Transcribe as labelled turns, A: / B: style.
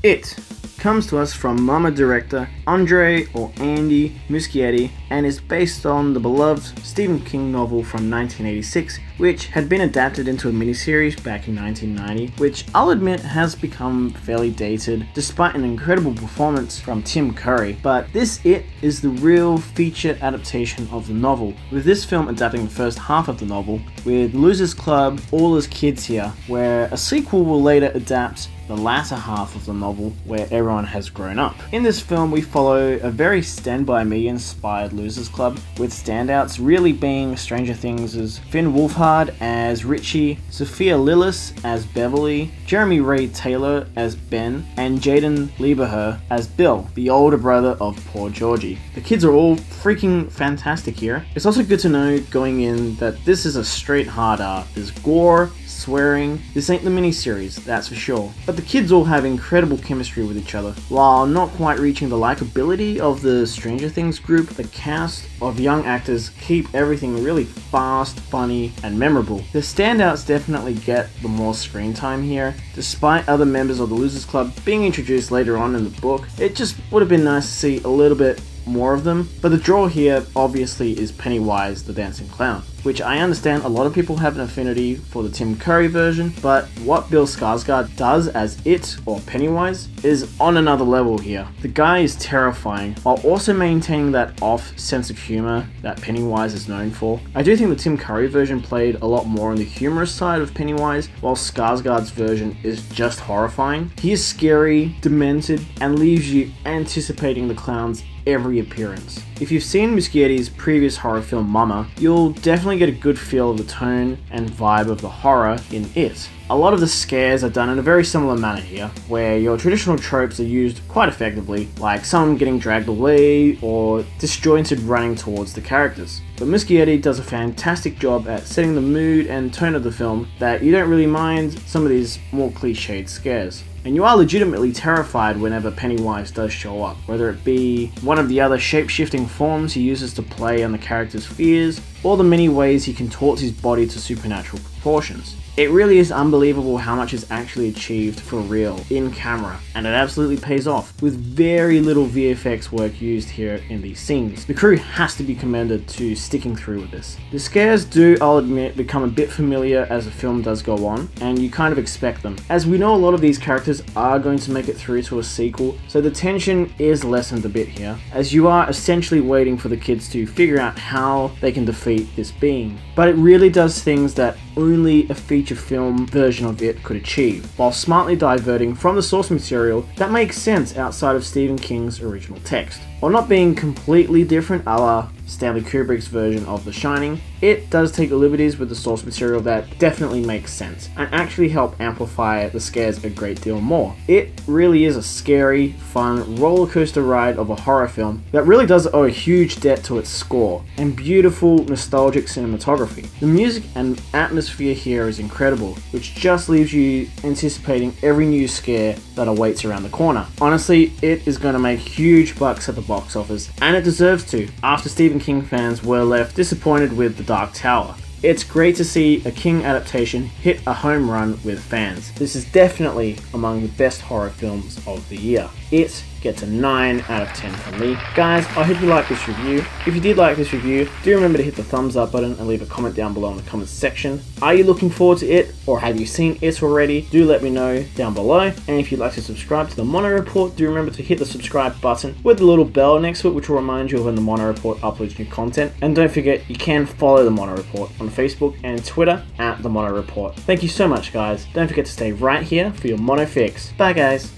A: It comes to us from Mama director Andre or Andy Muschietti and is based on the beloved Stephen King novel from 1986, which had been adapted into a miniseries back in 1990, which I'll admit has become fairly dated despite an incredible performance from Tim Curry. But this It is the real feature adaptation of the novel, with this film adapting the first half of the novel, with Losers Club all as kids here, where a sequel will later adapt the latter half of the novel where everyone has grown up. In this film we follow a very Stand By Me inspired Losers Club, with standouts really being Stranger Things' Finn Wolfhard as Richie, Sophia Lillis as Beverly, Jeremy Ray Taylor as Ben, and Jaden Lieberher as Bill, the older brother of poor Georgie. The kids are all freaking fantastic here. It's also good to know going in that this is a straight hard R. There's gore, swearing. This ain't the miniseries, that's for sure. But the kids all have incredible chemistry with each other. While not quite reaching the likability of the Stranger Things group, the cast of young actors keep everything really fast, funny, and memorable. The standouts definitely get the more screen time here. Despite other members of the Losers Club being introduced later on in the book, it just would have been nice to see a little bit more of them. But the draw here obviously is Pennywise the Dancing Clown, which I understand a lot of people have an affinity for the Tim Curry version, but what Bill Skarsgård does as It, or Pennywise, is on another level here. The guy is terrifying, while also maintaining that off sense of humor that Pennywise is known for. I do think the Tim Curry version played a lot more on the humorous side of Pennywise, while Skarsgård's version is just horrifying. He is scary, demented, and leaves you anticipating the clown's every appearance. If you've seen Muschietti's previous horror film Mama, you'll definitely get a good feel of the tone and vibe of the horror in It. A lot of the scares are done in a very similar manner here, where your traditional tropes are used quite effectively, like someone getting dragged away or disjointed running towards the characters. But Muschietti does a fantastic job at setting the mood and tone of the film that you don't really mind some of these more cliched scares. And you are legitimately terrified whenever Pennywise does show up, whether it be one of the other shape-shifting forms he uses to play on the character's fears, or the many ways he contorts his body to supernatural proportions. It really is unbelievable how much is actually achieved for real, in camera, and it absolutely pays off, with very little VFX work used here in these scenes. The crew has to be commended to sticking through with this. The scares do, I'll admit, become a bit familiar as the film does go on, and you kind of expect them, as we know a lot of these characters are going to make it through to a sequel, so the tension is lessened a bit here, as you are essentially waiting for the kids to figure out how they can defeat this being. But it really does things that only a feature film version of It could achieve, while smartly diverting from the source material that makes sense outside of Stephen King's original text. While not being completely different a la Stanley Kubrick's version of The Shining, it does take liberties with the source material that definitely makes sense, and actually help amplify the scares a great deal more. It really is a scary, fun, roller coaster ride of a horror film that really does owe a huge debt to its score, and beautiful, nostalgic cinematography. The music and atmosphere here is incredible, which just leaves you anticipating every new scare that awaits around the corner. Honestly, it is going to make huge bucks at the box office, and it deserves to, after Stephen King fans were left disappointed with The Dark Tower. It's great to see a King adaptation hit a home run with fans. This is definitely among the best horror films of the year. It gets a 9 out of 10 from me. Guys, I hope you liked this review. If you did like this review, do remember to hit the thumbs up button and leave a comment down below in the comments section. Are you looking forward to It, or have you seen It already? Do let me know down below. And if you'd like to subscribe to the Mono Report, do remember to hit the subscribe button with the little bell next to it, which will remind you of when the Mono Report uploads new content. And don't forget, you can follow the Mono Report on Facebook and Twitter at the Mono Report. Thank you so much, guys. Don't forget to stay right here for your Mono Fix. Bye, guys.